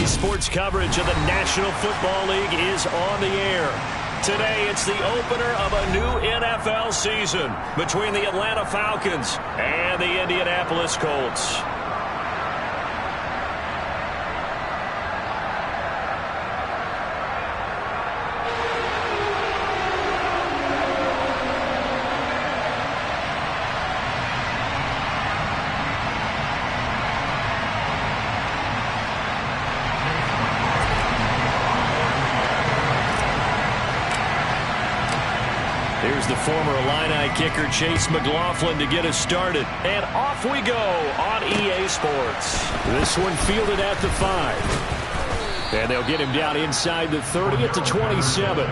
EA Sports coverage of the National Football League is on the air. Today, it's the opener of a new NFL season between the Atlanta Falcons and the Indianapolis Colts. Here's the former Illini kicker Chase McLaughlin to get us started. And off we go on EA Sports. This one fielded at the 5. And they'll get him down inside the 30 at the 27.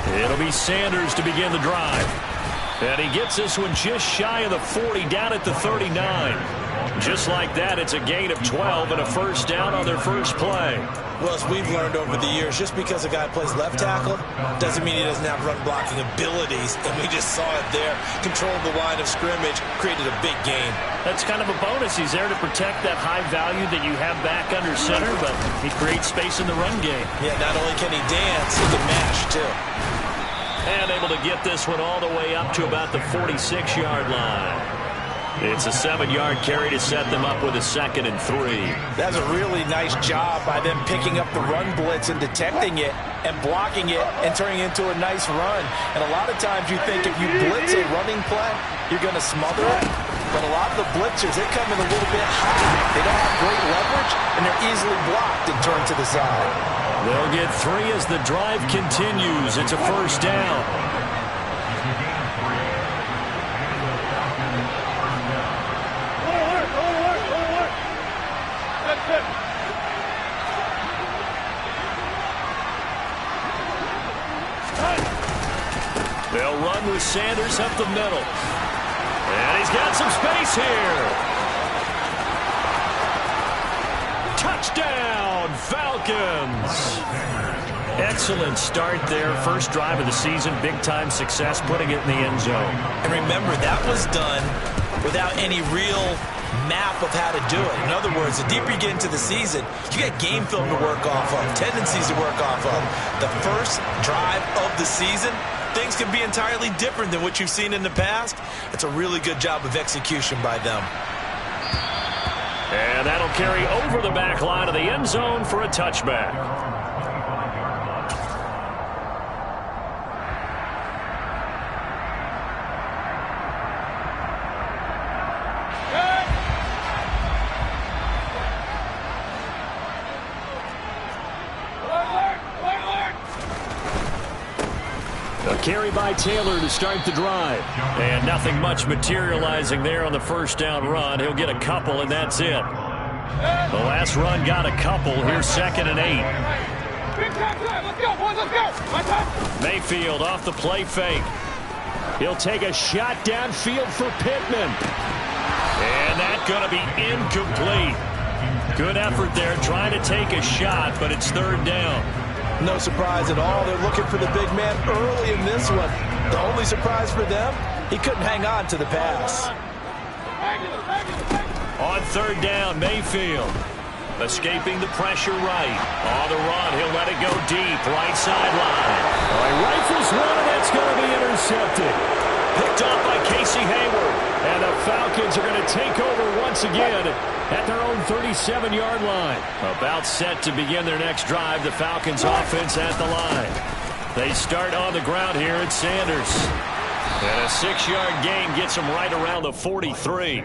It'll be Sanders to begin the drive. And he gets this one just shy of the 40, down at the 39. Just like that, it's a gain of 12 and a first down on their first play. Well, as we've learned over the years, just because a guy plays left tackle doesn't mean he doesn't have run-blocking abilities. And we just saw it there. Controlled the line of scrimmage, created a big gain. That's kind of a bonus. He's there to protect that high value that you have back under center, but he creates space in the run game. Yeah, not only can he dance, he can mash, too. And able to get this one all the way up to about the 46-yard line. It's a 7-yard carry to set them up with a 2nd and 3. That's a really nice job by them picking up the run blitz and detecting it and blocking it and turning it into a nice run. And a lot of times you think if you blitz a running play, you're going to smother it. But a lot of the blitzers, they come in a little bit high. They don't have great leverage, and they're easily blocked and turned to the side. They'll get 3 as the drive continues. It's a first down. They'll run with Sanders up the middle. And he's got some space here. Touchdown, Falcons. Excellent start there. First drive of the season. Big-time success putting it in the end zone. And remember, that was done without any real map of how to do it. In other words, the deeper you get into the season, you got game film to work off of, tendencies to work off of. The first drive of the season, things can be entirely different than what you've seen in the past. It's a really good job of execution by them. And that'll carry over the back line of the end zone for a touchback. Carry by Taylor to start the drive. And nothing much materializing there on the first down run. He'll get a couple, and that's it. The last run got a couple. Here's 2nd and 8. Let's go, boys, let's go. Mayfield off the play fake. He'll take a shot downfield for Pittman. And that's going to be incomplete. Good effort there trying to take a shot, but it's 3rd down. No surprise at all. They're looking for the big man early in this one. The only surprise for them, he couldn't hang on to the pass. On 3rd down, Mayfield. Escaping the pressure right. On the run, he'll let it go deep. Right sideline. He rifles one, and that's going to be intercepted. Picked off by Casey Hayward. And the Falcons are going to take over once again at their own 37-yard line. About set to begin their next drive. The Falcons offense at the line. They start on the ground here at Sanders. And a 6-yard gain gets them right around the 43.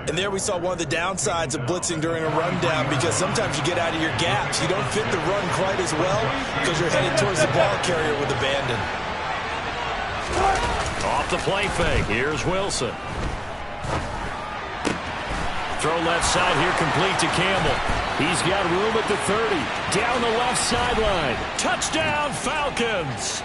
And there we saw one of the downsides of blitzing during a rundown, because sometimes you get out of your gaps. You don't fit the run quite as well because you're headed towards the ball carrier with abandon. Off the play fake. Here's Wilson. throw left side here, complete to Campbell. He's got room at the 30. Down the left sideline. Touchdown, Falcons!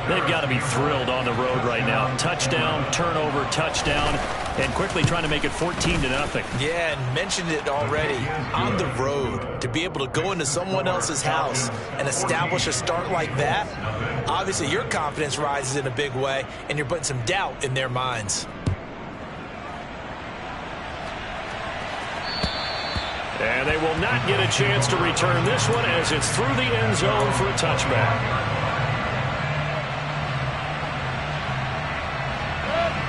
They've got to be thrilled on the road right now. Touchdown, turnover, touchdown, and quickly trying to make it 14-0. Yeah, and mentioned it already. On the road, to be able to go into someone else's house and establish a start like that, obviously your confidence rises in a big way, and you're putting some doubt in their minds. And they will not get a chance to return this one as it's through the end zone for a touchback.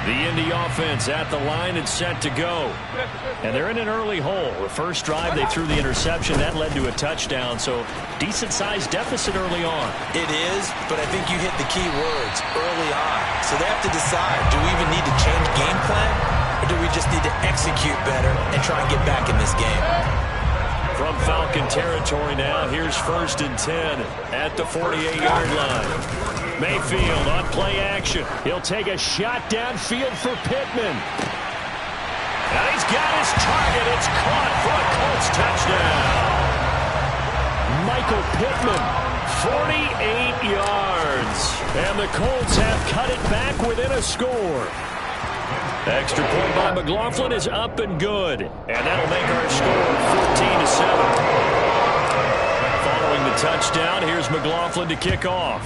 The Indy offense at the line and set to go. And they're in an early hole. The first drive, they threw the interception. That led to a touchdown, so decent-sized deficit early on. It is, but I think you hit the key words early on. So they have to decide, do we even need to change game plan, or do we just need to execute better and try and get back in this game? From Falcon territory now, here's 1st and 10 at the 48-yard line. Mayfield on play action. He'll take a shot downfield for Pittman. And he's got his target. It's caught for a Colts touchdown. Michael Pittman, 48 yards. And the Colts have cut it back within a score. Extra point by McLaughlin is up and good. And that'll make our score 14-7. Following the touchdown, here's McLaughlin to kick off.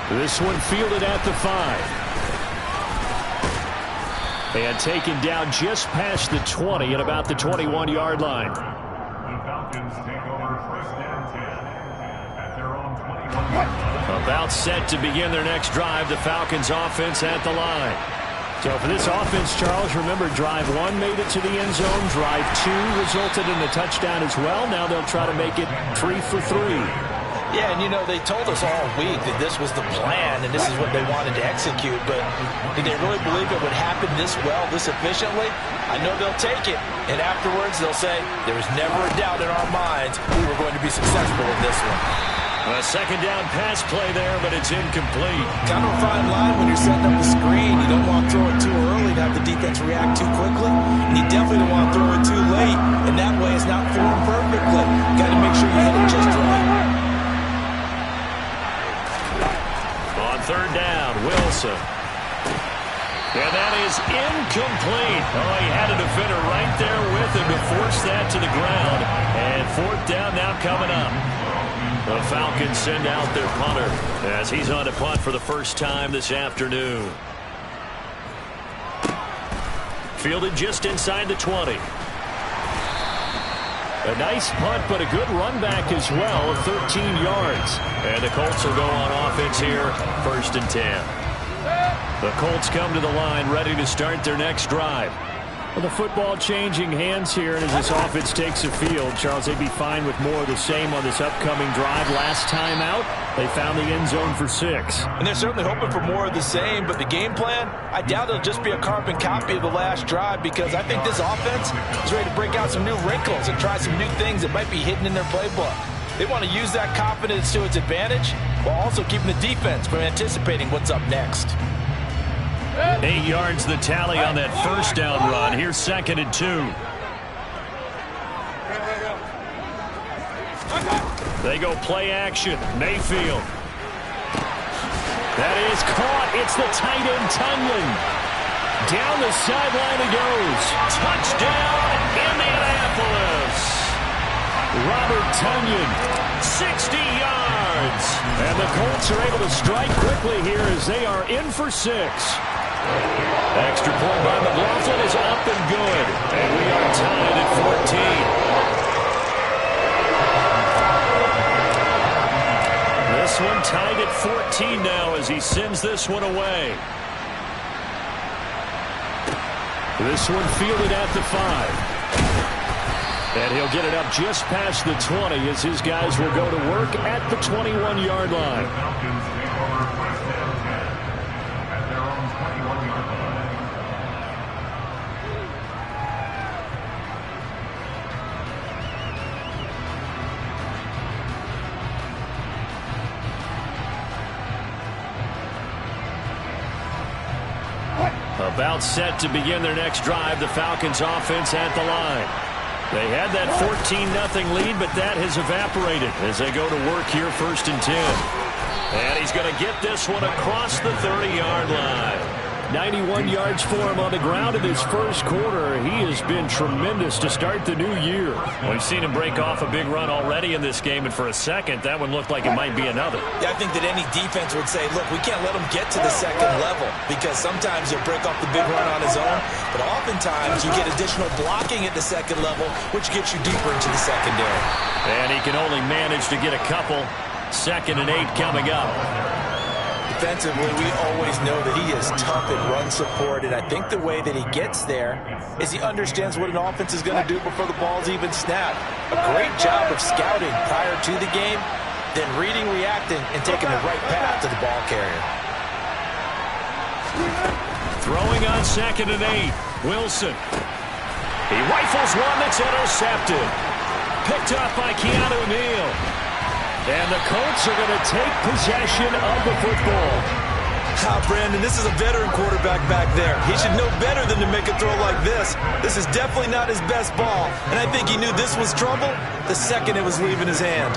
This one fielded at the 5. And taken down just past the 20 at about the 21-yard line. The Falcons take over 1st and 10 at their own 21. About set to begin their next drive, the Falcons offense at the line. So for this offense, Charles, remember drive 1 made it to the end zone. Drive 2 resulted in a touchdown as well. Now they'll try to make it 3 for 3. Yeah, and you know, they told us all week that this was the plan and this is what they wanted to execute, but did they really believe it would happen this well, this efficiently? I know they'll take it, and afterwards they'll say, there was never a doubt in our minds we were going to be successful in this one. A second down pass play there, but it's incomplete. Kind of a fine line when you're setting up the screen. You don't want to throw it too early to have the defense react too quickly, and you definitely don't want to throw it too late, and that way it's not formed perfectly. Got to make sure you hit it just right. Third down, Wilson. And that is incomplete. Oh, he had a defender right there with him to force that to the ground. And 4th down now coming up. The Falcons send out their punter as he's on to punt for the first time this afternoon. Fielded just inside the 20. A nice punt, but a good run back as well of 13 yards. And the Colts will go on offense here, 1st and 10. The Colts come to the line, ready to start their next drive. Well, the football changing hands here, and as this offense takes the field, Charles, they'd be fine with more of the same on this upcoming drive. Last time out, they found the end zone for 6. And they're certainly hoping for more of the same, but the game plan, I doubt it'll just be a carbon copy of the last drive, because I think this offense is ready to break out some new wrinkles and try some new things that might be hidden in their playbook. They want to use that confidence to its advantage while also keeping the defense from anticipating what's up next. 8 yards the tally on that first down run. Here's 2nd and 2. They go play action. Mayfield. That is caught. It's the tight end, Tunyon. Down the sideline he goes. Touchdown, Indianapolis. Robert Tunyon, 60 yards. And the Colts are able to strike quickly here as they are in for 6. Extra point by McLaughlin is up and good. And we are tied at 14. This one tied at 14 now as he sends this one away. This one fielded at the 5. And he'll get it up just past the 20 as his guys will go to work at the 21-yard line. About set to begin their next drive, the Falcons offense at the line. They had that 14-0 lead, but that has evaporated as they go to work here 1st and 10. And he's going to get this one across the 30-yard line. 91 yards for him on the ground in his first quarter. He has been tremendous to start the new year. We've seen him break off a big run already in this game, and for a second, that one looked like it might be another. Yeah, I think that any defense would say, look, we can't let him get to the second level because sometimes he'll break off the big run on his own, but oftentimes you get additional blocking at the second level, which gets you deeper into the secondary. And he can only manage to get a couple. 2nd and 8 coming up. Defensively, we always know that he is tough at run support, and I think the way that he gets there is he understands what an offense is going to do before the ball's even snapped. A great job of scouting prior to the game, then reading, reacting, and taking the right path to the ball carrier. Throwing on 2nd and 8. Wilson. He rifles one that's intercepted. Picked up by Keanu Neal. And the Colts are going to take possession of the football. Brandon, this is a veteran quarterback back there. He should know better than to make a throw like this. This is definitely not his best ball. And I think he knew this was trouble the second it was leaving his hand.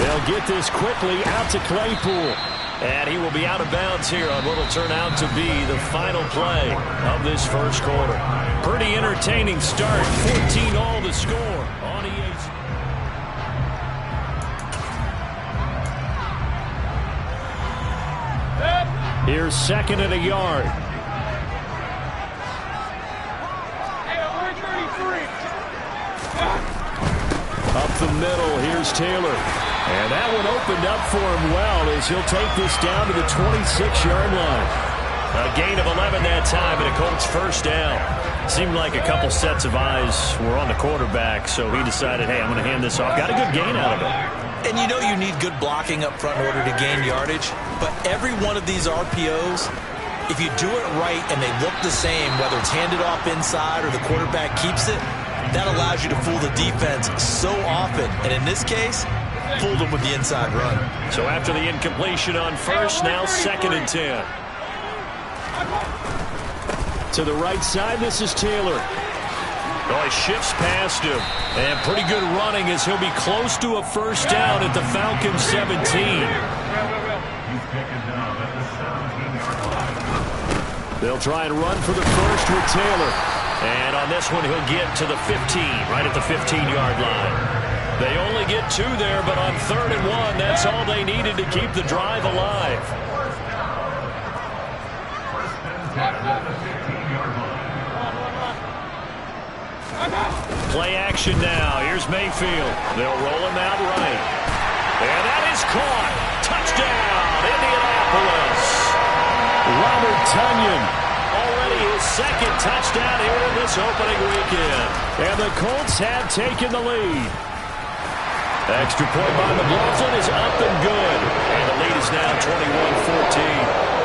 They'll get this quickly out to Claypool. And he will be out of bounds here on what will turn out to be the final play of this first quarter. Pretty entertaining start. 14-all the score on EA. Here's 2nd and a yard. Up the middle, here's Taylor. And that one opened up for him well as he'll take this down to the 26-yard line. A gain of 11 that time and a Colts first down. Seemed like a couple sets of eyes were on the quarterback, so he decided, hey, I'm going to hand this off. Got a good gain out of it. And you know you need good blocking up front in order to gain yardage, but every one of these RPOs, if you do it right and they look the same, whether it's handed off inside or the quarterback keeps it, that allows you to fool the defense so often. And in this case, fooled them with the inside run. So after the incompletion on first, now 2nd and 10. To the right side, this is Taylor. Oh, he shifts past him. And pretty good running as he'll be close to a first down at the Falcons 17. They'll try and run for the first with Taylor. And on this one, he'll get to the 15, right at the 15-yard line. They only get 2 there, but on 3rd and 1, that's all they needed to keep the drive alive. Play action now. Here's Mayfield. They'll roll him out right. And that is caught. Touchdown, Indianapolis. Robert Tonyan. Already his 2nd touchdown here in this opening weekend. And the Colts have taken the lead. Extra point by McLaughlin is up and good. And the lead is now 21-14.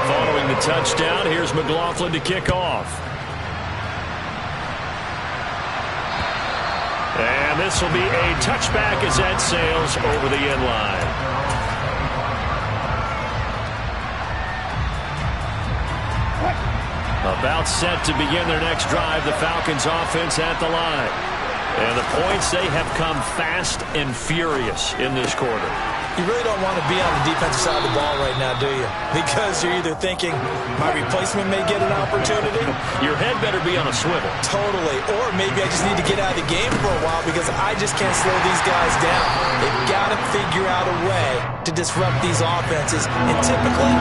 Following the touchdown, here's McLaughlin to kick off. And this will be a touchback as that sails over the end line. About set to begin their next drive, the Falcons offense at the line. And the points, they have come fast and furious in this quarter. You really don't want to be on the defensive side of the ball right now, do you? Because you're either thinking, my replacement may get an opportunity. Your head better be on a swivel. Totally. Or maybe I just need to get out of the game for a while because I just can't slow these guys down. They've got to figure out a way to disrupt these offenses. And typically,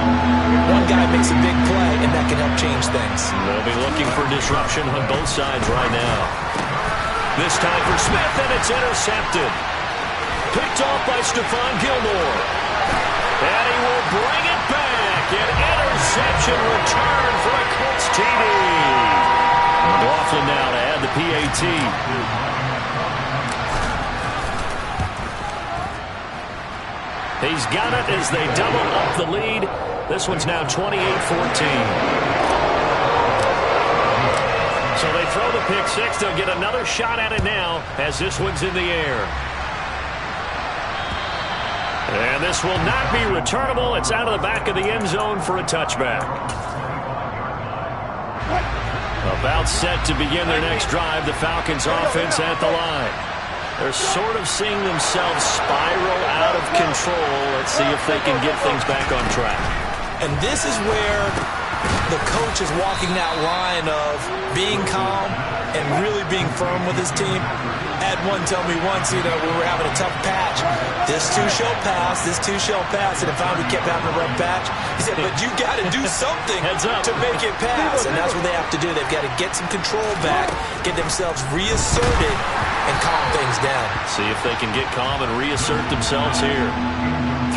one guy makes a big play, and that can help change things. They'll be looking for disruption on both sides right now. This time for Smith, and it's intercepted. Picked off by Stephon Gilmore. And he will bring it back. An interception return for a Colts TD. McLaughlin now to add the PAT. He's got it as they double up the lead. This one's now 28-14. So they throw the pick six. They'll get another shot at it now as this one's in the air. And this will not be returnable. It's out of the back of the end zone for a touchback. About set to begin their next drive, the Falcons offense at the line. They're sort of seeing themselves spiral out of control. Let's see if they can get things back on track. And this is where the coach is walking that line of being calm and really being firm with his team. Had one tell me once, we were having a tough patch. This too shall pass, this too shall pass. And finally we kept having a rough patch. He said, but you got to do something to make it pass. And that's what they have to do. They've got to get some control back, get themselves reasserted, and calm things down. See if they can get calm and reassert themselves here.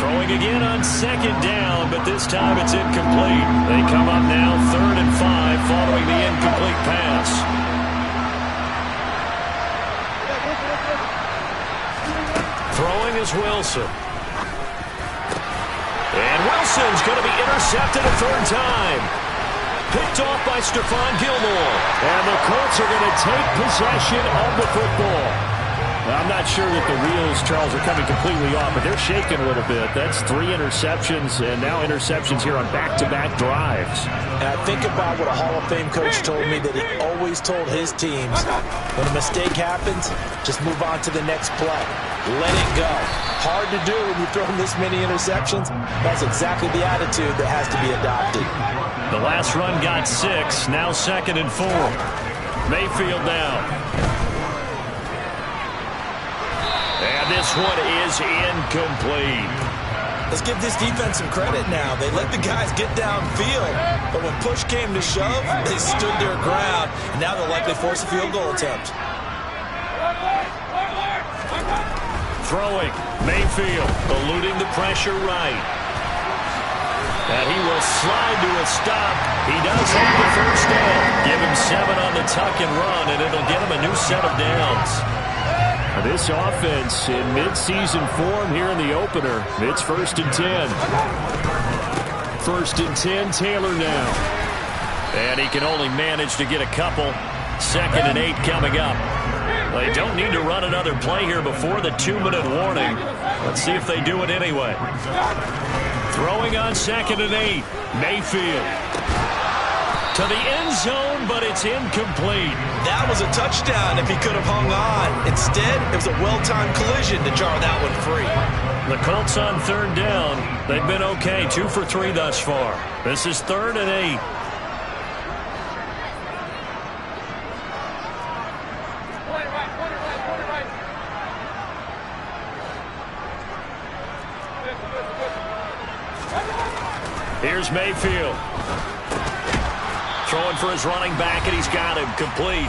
Throwing again on second down, but this time it's incomplete. They come up now 3rd and 5 following the incomplete pass. Throwing is Wilson. And Wilson's going to be intercepted a 3rd time. Picked off by Stephon Gilmore. And the Colts are going to take possession of the football. I'm not sure that the wheels, Charles, are coming completely off, but they're shaking a little bit. That's 3 interceptions, and now interceptions here on back-to-back drives. And I think about what a Hall of Fame coach told me, that he always told his teams, when a mistake happens, just move on to the next play. Let it go. Hard to do when you throw this many interceptions. That's exactly the attitude that has to be adopted. The last run got 6, now 2nd and 4. Mayfield down. And this one is incomplete. Let's give this defense some credit now. They let the guys get downfield, but when push came to shove, they stood their ground. And now they'll likely force a field goal attempt. Throwing, Mayfield, eluding the pressure right. And he will slide to a stop. He does have the first down. Give him 7 on the tuck and run, and it'll get him a new set of downs. This offense in midseason form here in the opener. It's 1st and 10. 1st and 10, Taylor now. And he can only manage to get a couple. 2nd and 8 coming up. They don't need to run another play here before the 2-minute warning. Let's see if they do it anyway. Throwing on 2nd and 8. Mayfield. To the end zone, but it's incomplete. That was a touchdown if he could have hung on. Instead, it was a well-timed collision to jar that one free. The Colts on 3rd down. They've been okay, 2 for 3 thus far. This is 3rd and 8. Here's Mayfield. Throwing for his running back, and he's got him complete.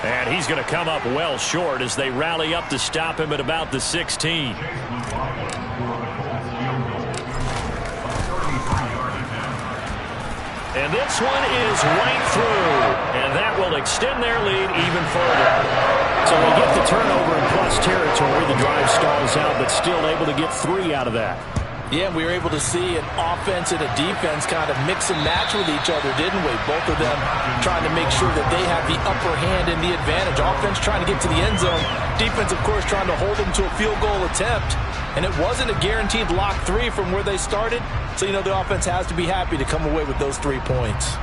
And he's going to come up well short as they rally up to stop him at about the 16. And this one is right through. And that will extend their lead even further. So they get the turnover in plus territory. The drive stalls out, but still able to get 3 out of that. Yeah, we were able to see an offense and a defense kind of mix and match with each other, didn't we? Both of them trying to make sure that they have the upper hand and the advantage. Offense trying to get to the end zone. Defense, of course, trying to hold them to a field goal attempt. And it wasn't a guaranteed lock 3 from where they started. So, the offense has to be happy to come away with those 3 points.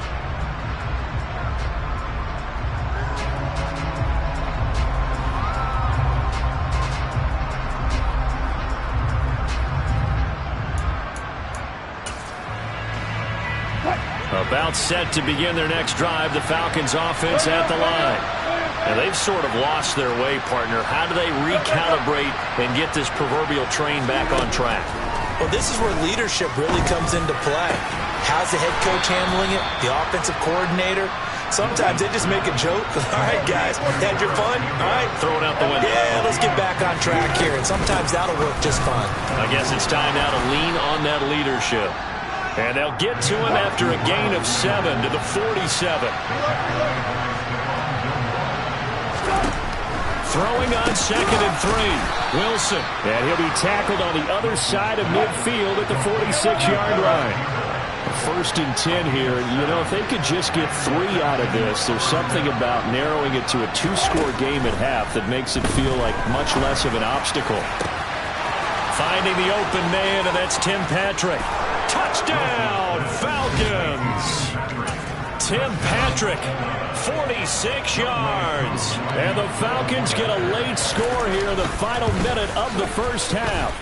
About set to begin their next drive, the Falcons offense at the line. And they've sort of lost their way, partner. How do they recalibrate and get this proverbial train back on track? Well, this is where leadership really comes into play. How's the head coach handling it? The offensive coordinator? Sometimes they just make a joke. All right, guys, had your fun? All right. Throw it out the window. Yeah, let's get back on track here. And sometimes that'll work just fine. I guess it's time now to lean on that leadership. And they'll get to him after a gain of 7 to the 47. Throwing on 2nd and 3. Wilson. And he'll be tackled on the other side of midfield at the 46-yard line. 1st and 10 here. You know, if they could just get 3 out of this, there's something about narrowing it to a 2-score game at half that makes it feel like much less of an obstacle. Finding the open man, and that's Tim Patrick. Touchdown, Falcons! Tim Patrick, 46 yards. And the Falcons get a late score here in the final minute of the first half.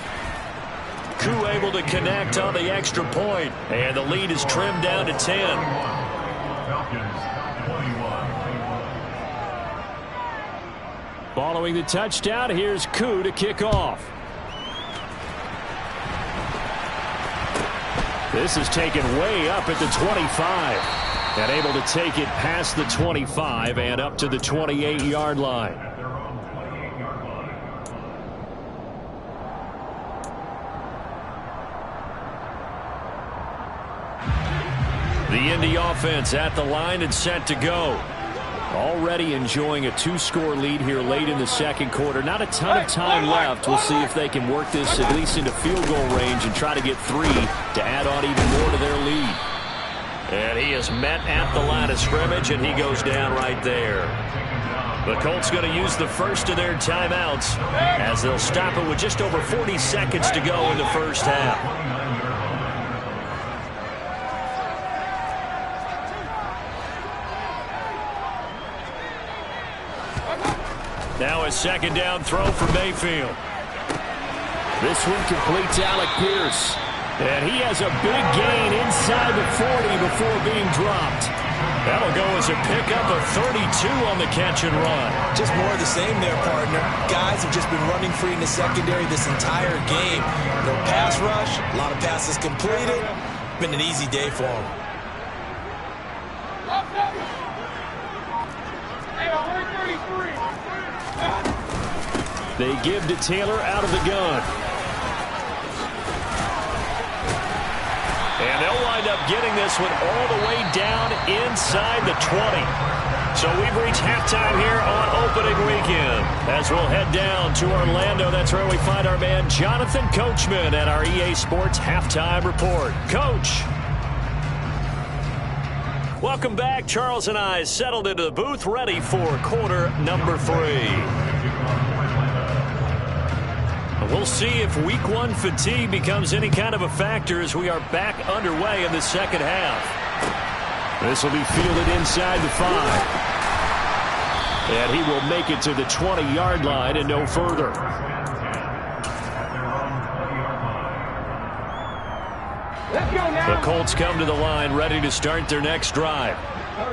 Koo able to connect on the extra point, and the lead is trimmed down to 10. Falcons 21. Following the touchdown, here's Koo to kick off. This is taken way up at the 25. And able to take it past the 25 and up to the 28-yard line. At their own 28-yard line. The Indy offense at the line and set to go. Already enjoying a 2-score lead here late in the second quarter. Not a ton of time left. We'll see if they can work this at least into field goal range and try to get 3 to add on even more to their lead. And he is met at the line of scrimmage, and he goes down right there. The Colts going to use the first of their timeouts as they'll stop it with just over 40 seconds to go in the first half. Now a second down throw for Mayfield. This one complete to Alec Pierce. And he has a big gain inside the 40 before being dropped. That'll go as a pickup of 32 on the catch and run. Just more of the same there, partner. Guys have just been running free in the secondary this entire game. No pass rush, a lot of passes completed. Been an easy day for them. They give to Taylor out of the gun. And they'll wind up getting this one all the way down inside the 20. So we've reached halftime here on opening weekend. As we'll head down to Orlando, that's where we find our man Jonathan Coachman at our EA Sports Halftime Report. Coach. Welcome back. Charles and I settled into the booth ready for quarter number 3. We'll see if week 1 fatigue becomes any kind of a factor as we are back underway in the second half. This will be fielded inside the 5. And he will make it to the 20-yard line and no further. The Colts come to the line ready to start their next drive.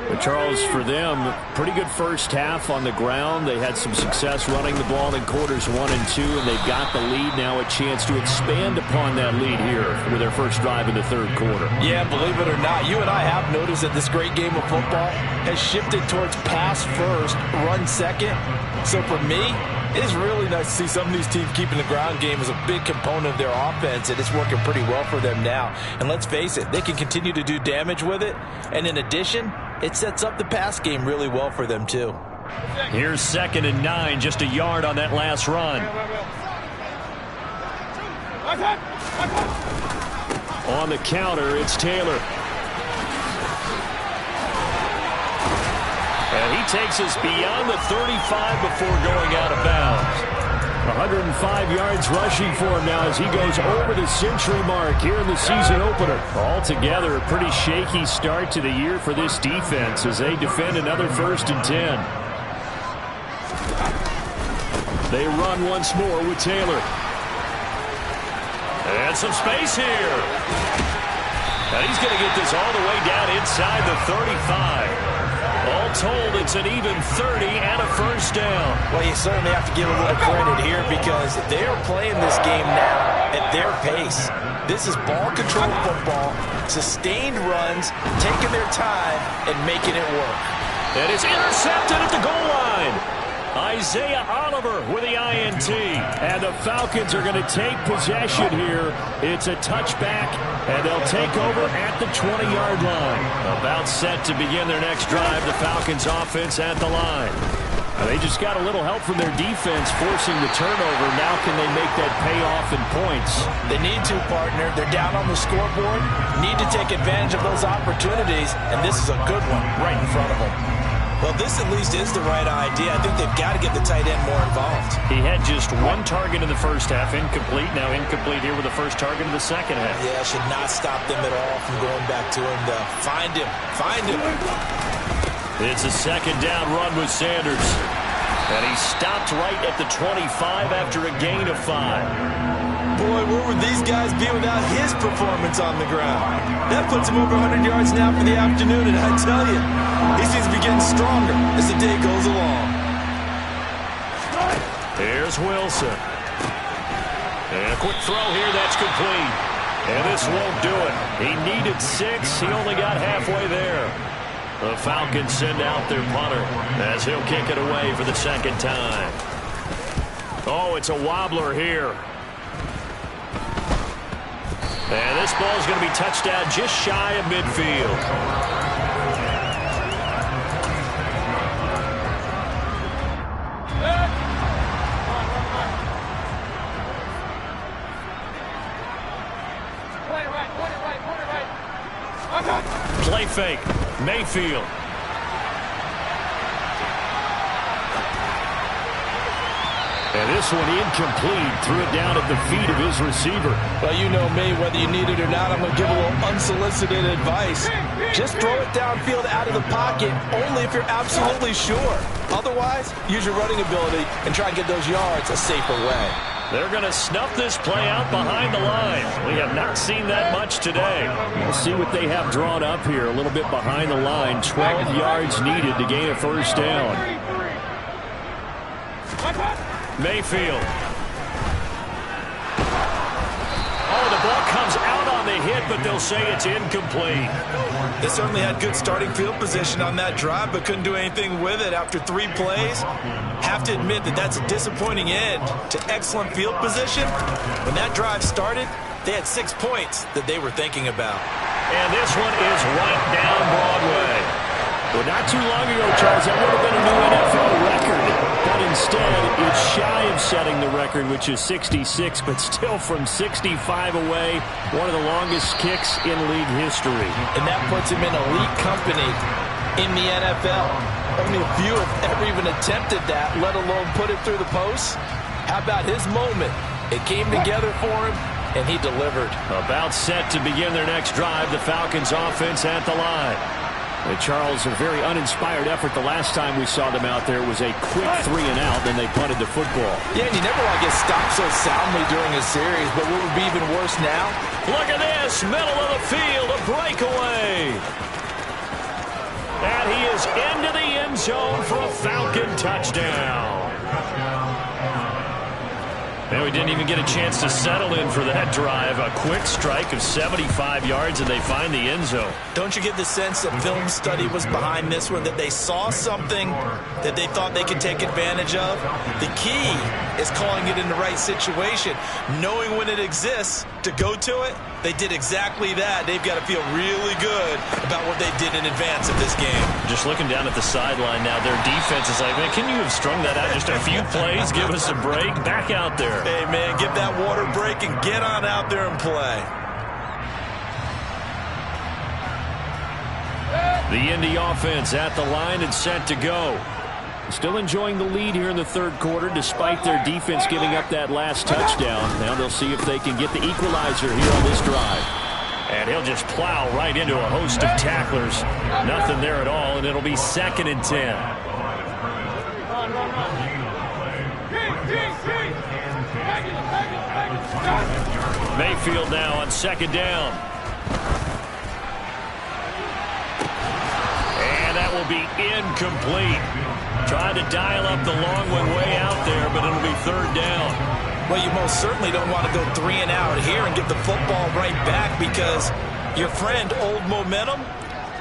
But Charles, for them, pretty good first half on the ground. They had some success running the ball in quarters 1 and 2, and they've got the lead now, a chance to expand upon that lead here with their first drive in the third quarter. Yeah, believe it or not, you and I have noticed that this great game of football has shifted towards pass first, run second. So for me, it is really nice to see some of these teams keeping the ground game as a big component of their offense, and it's working pretty well for them now. And let's face it, they can continue to do damage with it. And in addition, it sets up the pass game really well for them, too. Here's 2nd and 9, just a yard on that last run. On the counter, it's Taylor. And he takes us beyond the 35 before going out of bounds. 105 yards rushing for him now as he goes over the century mark here in the season opener. Altogether, a pretty shaky start to the year for this defense as they defend another 1st and 10. They run once more with Taylor. And some space here. And he's going to get this all the way down inside the 35. All told, it's an even 30 and a first down. Well, you certainly have to give a little credit here because they are playing this game now at their pace. This is ball-controlled football, sustained runs, taking their time, and making it work. And it's intercepted at the goal line. Isaiah Oliver with the INT. And the Falcons are going to take possession here. It's a touchback, and they'll take over at the 20-yard line. About set to begin their next drive, the Falcons offense at the line. They just got a little help from their defense forcing the turnover. Now can they make that pay off in points? They need to, partner. They're down on the scoreboard. Need to take advantage of those opportunities, and this is a good one right in front of them. Well, this at least is the right idea. I think they've got to get the tight end more involved. He had just one target in the first half, incomplete. Now incomplete here with the first target in the second half. Yeah, should not stop them at all from going back to him, though. Find him. Find him. It's a second down run with Sanders. And he stopped right at the 25 after a gain of 5. Boy, where would these guys be without his performance on the ground? That puts him over 100 yards now for the afternoon, and I tell you, he seems to be getting stronger as the day goes along. Here's Wilson. And a quick throw here, that's complete. And this won't do it. He needed 6. He only got halfway there. The Falcons send out their punter as he'll kick it away for the second time. Oh, it's a wobbler here. And this ball's going to be touched down just shy of midfield. Play fake. Mayfield. And this one incomplete. Threw it down at the feet of his receiver. Well, you know me. Whether you need it or not, I'm going to give a little unsolicited advice. Just throw it downfield out of the pocket, only if you're absolutely sure. Otherwise, use your running ability and try and get those yards a safer way. They're going to snuff this play out behind the line. We have not seen that much today. We'll see what they have drawn up here. A little bit behind the line. 12 yards needed to gain a first down. Mayfield. Oh, the ball comes out on the hit, but they'll say it's incomplete. They certainly had good starting field position on that drive, but couldn't do anything with it after 3 plays. Have to admit that that's a disappointing end to excellent field position. When that drive started, they had 6 points that they were thinking about. And this one is right down Broadway. Well, not too long ago, Charles, that would have been a new NFL record. But instead, it's shy of setting the record, which is 66, but still from 65 away, one of the longest kicks in league history. And that puts him in elite company in the NFL. Only a few have ever even attempted that, let alone put it through the post. How about his moment? It came together for him, and he delivered. About set to begin their next drive, the Falcons offense at the line. Charles, a very uninspired effort the last time we saw them out there was a quick 3 and out, then they punted the football. Yeah, and you never want to get stopped so soundly during a series, but what would be even worse now? Look at this, middle of the field, a breakaway. And he is into the end zone for a Falcon touchdown. And we didn't even get a chance to settle in for that drive. A quick strike of 75 yards, and they find the end zone. Don't you get the sense that film study was behind this one, that they saw something that they thought they could take advantage of? The key is calling it in the right situation, knowing when it exists to go to it. They did exactly that. They've got to feel really good about what they did in advance of this game. Just looking down at the sideline now, their defense is like, man, can you have strung that out just a few plays? Give us a break. Back out there. Hey, man, get that water break and get on out there and play. The Indy offense at the line and set to go. Still enjoying the lead here in the third quarter despite their defense giving up that last touchdown. Now they'll see if they can get the equalizer here on this drive. And he'll just plow right into a host of tacklers. Nothing there at all, and it'll be 2nd and 10. Mayfield now on 2nd down. And that will be incomplete. Tried to dial up the long one way out there, but it'll be 3rd down. Well, you most certainly don't want to go 3 and out here and get the football right back because your friend, Old Momentum,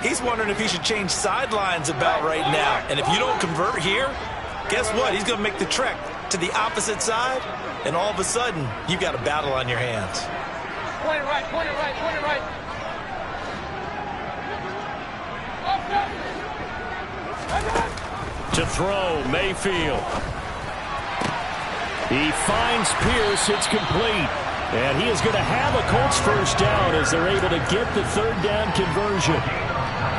he's wondering if he should change sidelines about right now. And if you don't convert here, guess what? He's going to make the trek to the opposite side, and all of a sudden, you've got a battle on your hands. Point it right, point it right, point it right. To throw, Mayfield. He finds Pierce. It's complete. And he is going to have a Colts first down as they're able to get the third down conversion.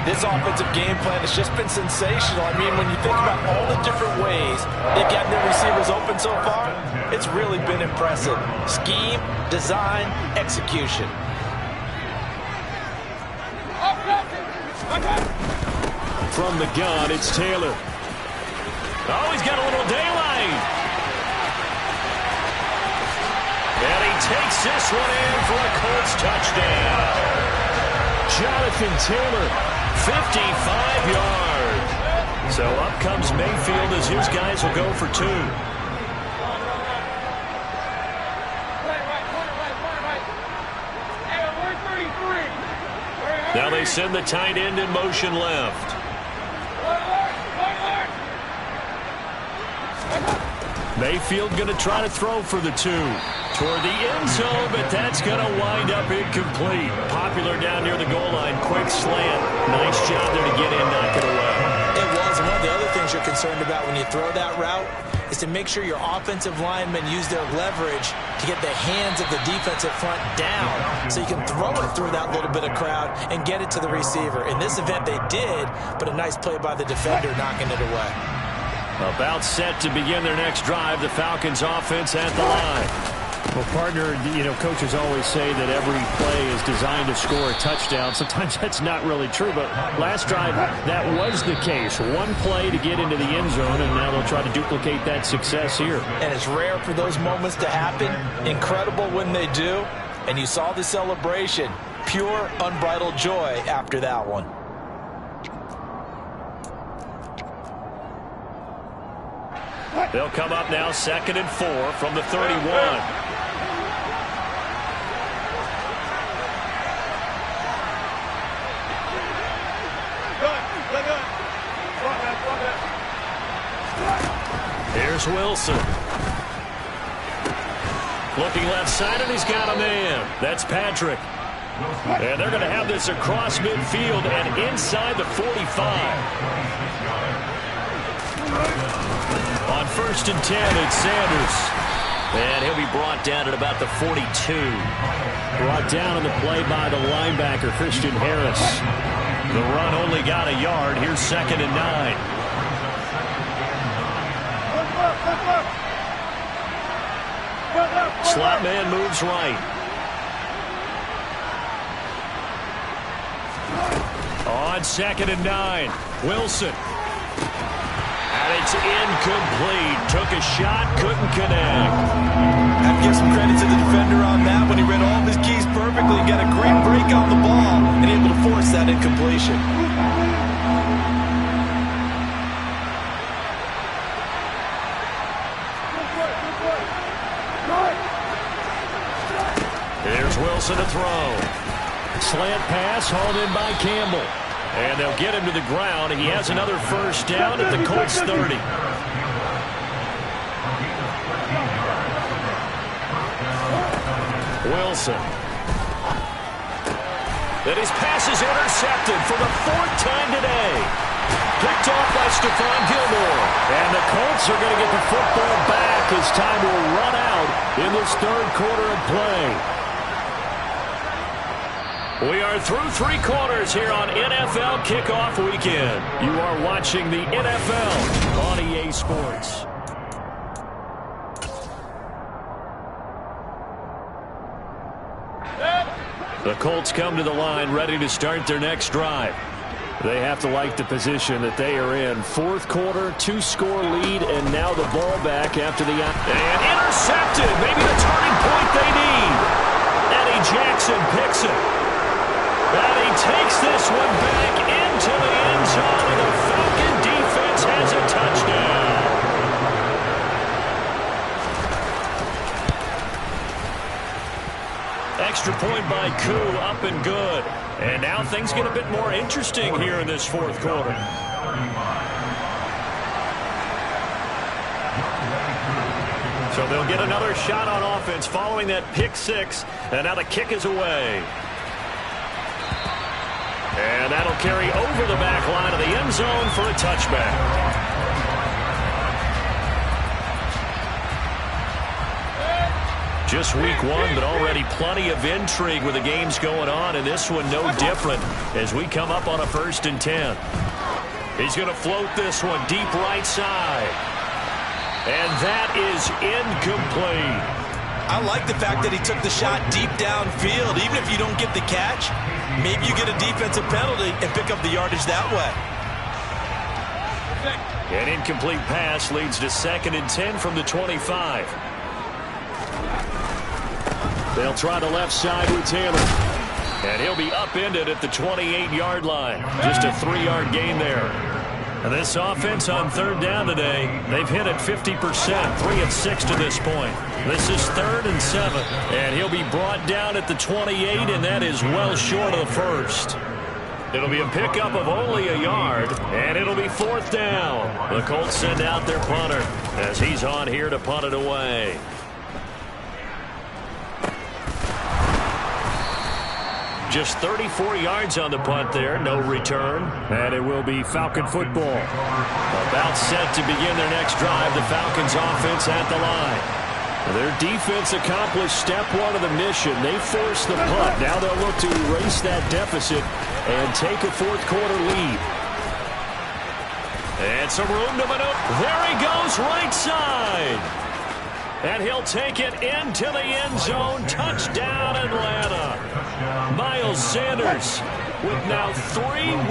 This offensive game plan has just been sensational. I mean, when you think about all the different ways they've gotten their receivers open so far, it's really been impressive. Scheme, design, execution. From the gun, it's Taylor. Oh, he's got a little daylight. And he takes this one in for a Colts touchdown. Jonathan Taylor, 55 yards. So up comes Mayfield as his guys will go for 2. Now they send the tight end in motion left. Mayfield going to try to throw for the 2. Toward the end zone, but that's going to wind up incomplete. Popular down near the goal line. Quick slant. Nice job there to get in, knock it away. It was. And one of the other things you're concerned about when you throw that route is to make sure your offensive linemen use their leverage to get the hands of the defensive front down so you can throw it through that little bit of crowd and get it to the receiver. In this event, they did, but a nice play by the defender knocking it away. About set to begin their next drive, the Falcons offense at the line. Well, partner, coaches always say that every play is designed to score a touchdown. Sometimes that's not really true, but last drive, that was the case. One play to get into the end zone, and now they'll try to duplicate that success here. And it's rare for those moments to happen. Incredible when they do. And you saw the celebration. Pure, unbridled joy after that one. They'll come up now 2nd and 4 from the 31. Here's Wilson. Looking left side, and he's got a man. That's Patrick. And they're going to have this across midfield and inside the 45. On 1st and 10, it's Sanders. And he'll be brought down at about the 42. Brought down on the play by the linebacker, Christian Harris. The run only got a yard. Here's 2nd and 9. Slot man moves right. On 2nd and 9, Wilson. And it's incomplete. Took a shot, couldn't connect. I have to give some credit to the defender on that when he read all of his keys perfectly, got a great break on the ball, and able to force that incompletion. Here's Wilson to throw. Slant pass hauled in by Campbell. And they'll get him to the ground. He has another first down at the Colts 30. Wilson. And his pass is intercepted for the 4th time today. Picked off by Stephon Gilmore. And the Colts are going to get the football back as time will run out in this 3rd quarter of play. We are through 3 quarters here on NFL Kickoff Weekend. You are watching the NFL on EA Sports. The Colts come to the line ready to start their next drive. They have to like the position that they are in. 4th quarter, 2-score lead, and now the ball back after the... And intercepted! Maybe the turning point they need. Eddie Jackson picks it. And he takes this one back into the end zone, and the Falcon defense has a touchdown. Extra point by Koo, up and good. And now things get a bit more interesting here in this 4th quarter. So they'll get another shot on offense following that pick 6, and now the kick is away. And that'll carry over the back line of the end zone for a touchback. Just week one, but already plenty of intrigue with the games going on, and this one no different as we come up on a 1st and 10. He's going to float this one deep right side. And that is incomplete. I like the fact that he took the shot deep downfield. Even if you don't get the catch, maybe you get a defensive penalty and pick up the yardage that way. An incomplete pass leads to 2nd and 10 from the 25. They'll try the left side with Taylor. And he'll be upended at the 28-yard line. Just a 3-yard gain there. And this offense on 3rd down today, they've hit it 50%, 3 of 6 to this point. This is 3rd and 7. And he'll be brought down at the 28, and that is well short of the 1st. It'll be a pickup of only a yard, and it'll be 4th down. The Colts send out their punter as he's on here to punt it away. Just 34 yards on the punt there, no return. And it will be Falcon football. About set to begin their next drive, the Falcons offense at the line. Their defense accomplished step 1 of the mission. They forced the punt. Now they'll look to erase that deficit and take a 4th quarter lead. And some room to maneuver. There he goes, right side. And he'll take it into the end zone. Touchdown, Atlanta. Miles Sanders with now 3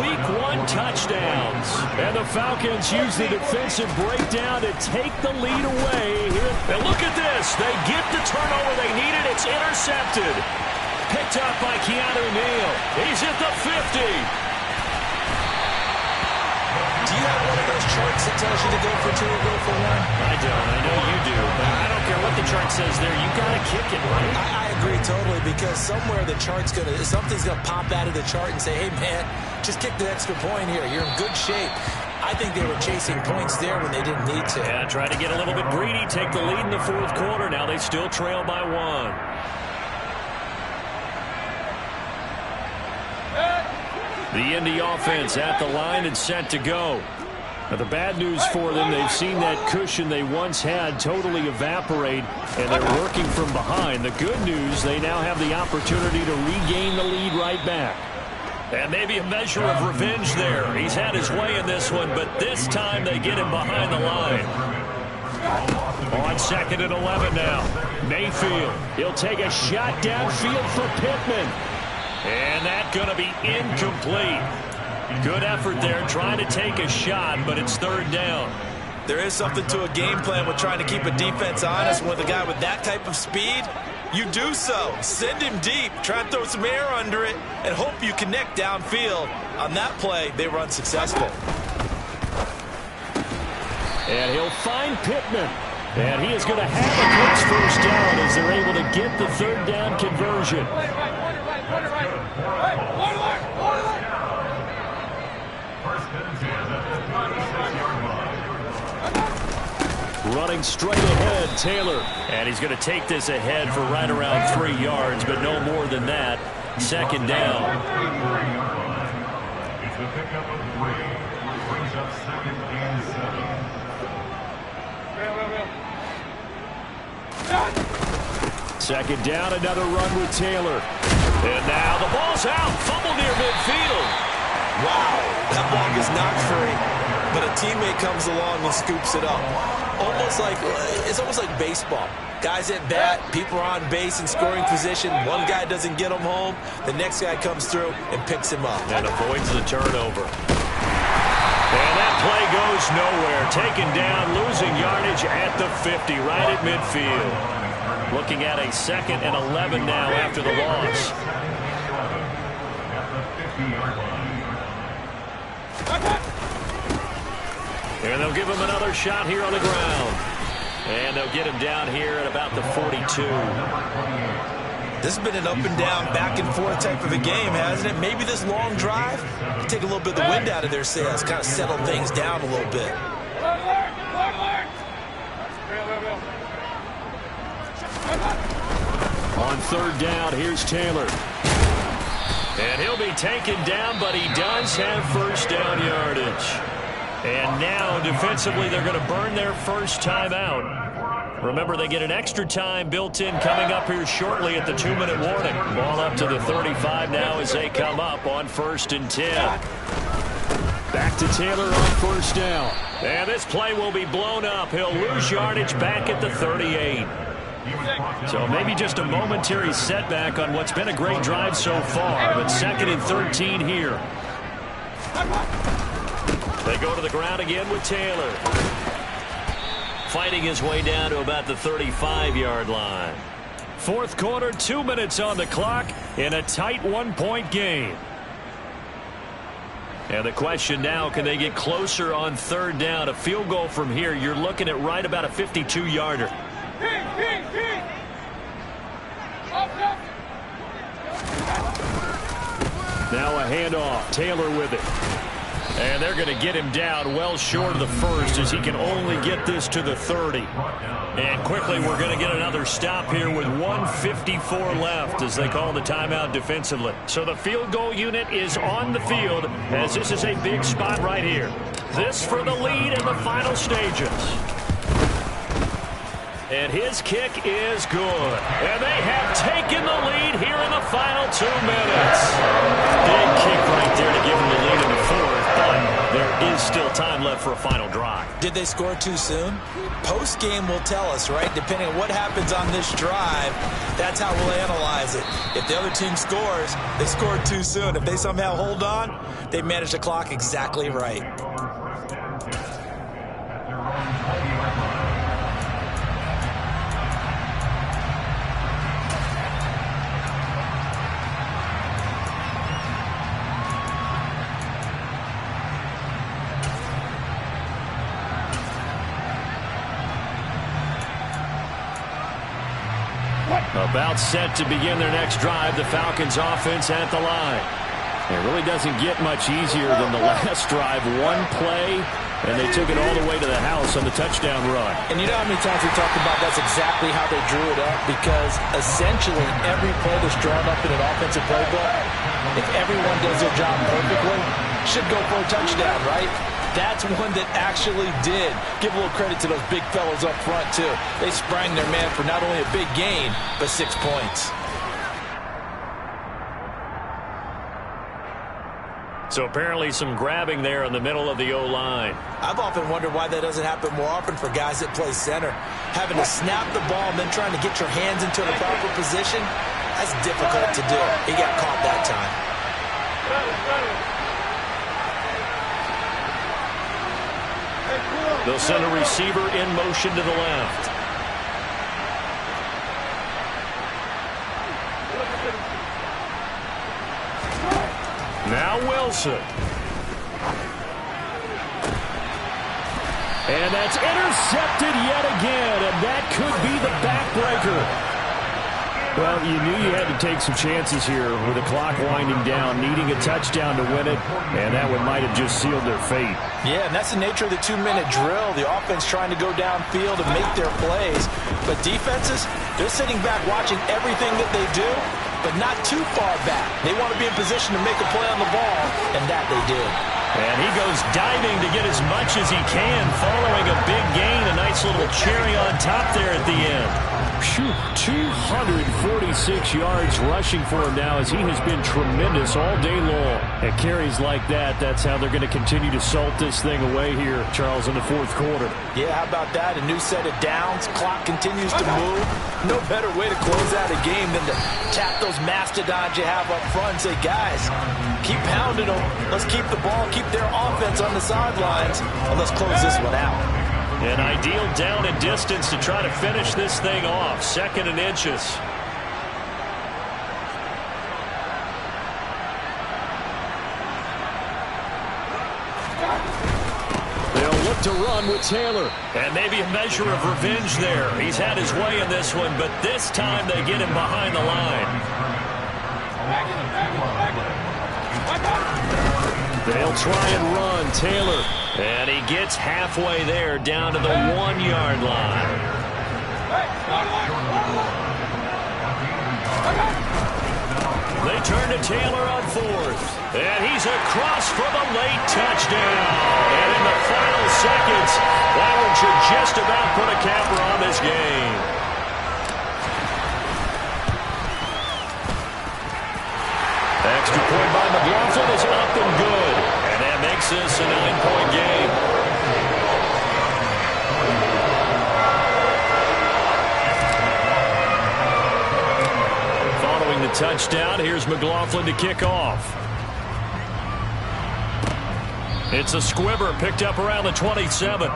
Week 1 touchdowns. And the Falcons use the defensive breakdown to take the lead away here. And look at this. They get the turnover they needed. It's intercepted. Picked up by Keanu Neal. He's at the 50. Do you have one of those charts that tells you to go for 2 or go for 1? I don't. I know you do. But I don't care what the chart says there. You got to kick it, right? I agree totally, because somewhere the chart's something's going to pop out of the chart and say, hey, man, just kick the extra point here. You're in good shape. I think they were chasing points there when they didn't need to. Yeah, try to get a little bit greedy, take the lead in the 4th quarter. Now they still trail by 1. The Indy offense at the line and set to go. Now the bad news for them, they've seen that cushion they once had totally evaporate, and they're working from behind. The good news, they now have the opportunity to regain the lead right back. And maybe a measure of revenge there. He's had his way in this one, but this time they get him behind the line. On 2nd and 11 now. Mayfield, he'll take a shot downfield for Pittman. And that's going to be incomplete. Good effort there trying to take a shot, but it's 3rd down. There is something to a game plan with trying to keep a defense honest. With a guy with that type of speed, you do so. Send him deep. Try and throw some air under it and hope you connect downfield. On that play, they were unsuccessful. And he'll find Pittman. And he is going to have a close 1st down as they're able to get the 3rd down conversion. Running straight ahead, Taylor. And he's going to take this ahead for right around 3 yards, but no more than that. 2nd down. It's a pickup of 3. Brings up 2nd and 7. 2nd down, another run with Taylor. And now the ball's out. Fumble near midfield. Wow, that ball is not free. But a teammate comes along and scoops it up. It's almost like baseball. Guys at bat, people are on base in scoring position. One guy doesn't get him home. The next guy comes through and picks him up. And avoids the turnover. And that play goes nowhere. Taken down, losing yardage at the 50, right at midfield. Looking at a 2nd and 11 now after the loss. And they'll give him another shot here on the ground. And they'll get him down here at about the 42. This has been an up and down, back and forth type of a game, hasn't it? Maybe this long drive can take a little bit of the wind out of their sails, kind of settle things down a little bit. On 3rd down, here's Taylor. And he'll be taken down, but he does have 1st down yardage. And now, defensively, they're going to burn their first timeout. Remember, they get an extra time built in coming up here shortly at the 2-minute warning. Ball up to the 35 now as they come up on 1st and 10. Back to Taylor on 1st down. And this play will be blown up. He'll lose yardage back at the 38. So maybe just a momentary setback on what's been a great drive so far. But 2nd and 13 here. They go to the ground again with Taylor. Fighting his way down to about the 35-yard line. 4th quarter, 2 minutes on the clock in a tight 1-point game. And the question now, can they get closer on 3rd down? A field goal from here, you're looking at right about a 52-yarder. Now a handoff. Taylor with it. And they're going to get him down well short of the first as he can only get this to the 30. And quickly we're going to get another stop here with 1:54 left as they call the timeout defensively. So the field goal unit is on the field as this is a big spot right here. This for the lead in the final stages. And his kick is good. And they have taken the lead here in the final 2 minutes. Big kick right there to give them the lead in the 4th, but there is still time left for a final drive. Did they score too soon? Post-game will tell us, right? Depending on what happens on this drive, that's how we'll analyze it. If the other team scores, they scored too soon. If they somehow hold on, they manage the clock exactly right. About set to begin their next drive, the Falcons offense at the line. It really doesn't get much easier than the last drive. One play, and they took it all the way to the house on the touchdown run. And you know how many times we talked about that's exactly how they drew it up? Because essentially every play that's drawn up in an offensive playbook, if everyone does their job perfectly, should go for a touchdown, right? That's one that actually did. Give a little credit to those big fellows up front, too. They sprang their man for not only a big gain, but 6 points. So apparently some grabbing there in the middle of the O-line. I've often wondered why that doesn't happen more often for guys that play center. Having to snap the ball and then trying to get your hands into the proper position, that's difficult to do. He got caught that time. They'll send a receiver in motion to the left. Now Wilson. And that's intercepted yet again, and that could be the backbreaker. Well, you knew you had to take some chances here with the clock winding down, needing a touchdown to win it, and that one might have just sealed their fate. Yeah, and that's the nature of the 2-minute drill. The offense trying to go downfield and make their plays. But defenses, they're sitting back watching everything that they do, but not too far back. They want to be in position to make a play on the ball, and that they did. And he goes diving to get as much as he can, following a big gain. A nice little cherry on top there at the end. Phew, 246 yards rushing for him now as he has been tremendous all day long. At carries like that, that's how they're going to continue to salt this thing away here, Charles, in the 4th quarter. Yeah, how about that? A new set of downs. Clock continues to move. No better way to close out a game than to tap those mastodons you have up front and say, guys, keep pounding them. Let's keep the ball, keep their offense on the sidelines, and let's close this one out. An ideal down and distance to try to finish this thing off. 2nd and inches. They'll look to run with Taylor. And maybe a measure of revenge there. He's had his way in this one, but this time they get him behind the line. They'll try and run. Taylor. And he gets halfway there, down to the 1-yard line. They turn to Taylor on 4th. And he's across for the late touchdown. And in the final seconds, that one should just about put a capper on this game. Extra point by McLaughlin is up and good. And that makes this a 9-point game. Following the touchdown, here's McLaughlin to kick off. It's a squibber picked up around the 27.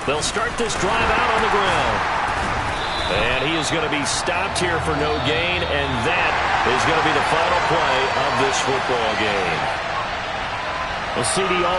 They'll start this drive out on the ground. And he is going to be stopped here for no gain, and that is going to be the final play of this football game. The CD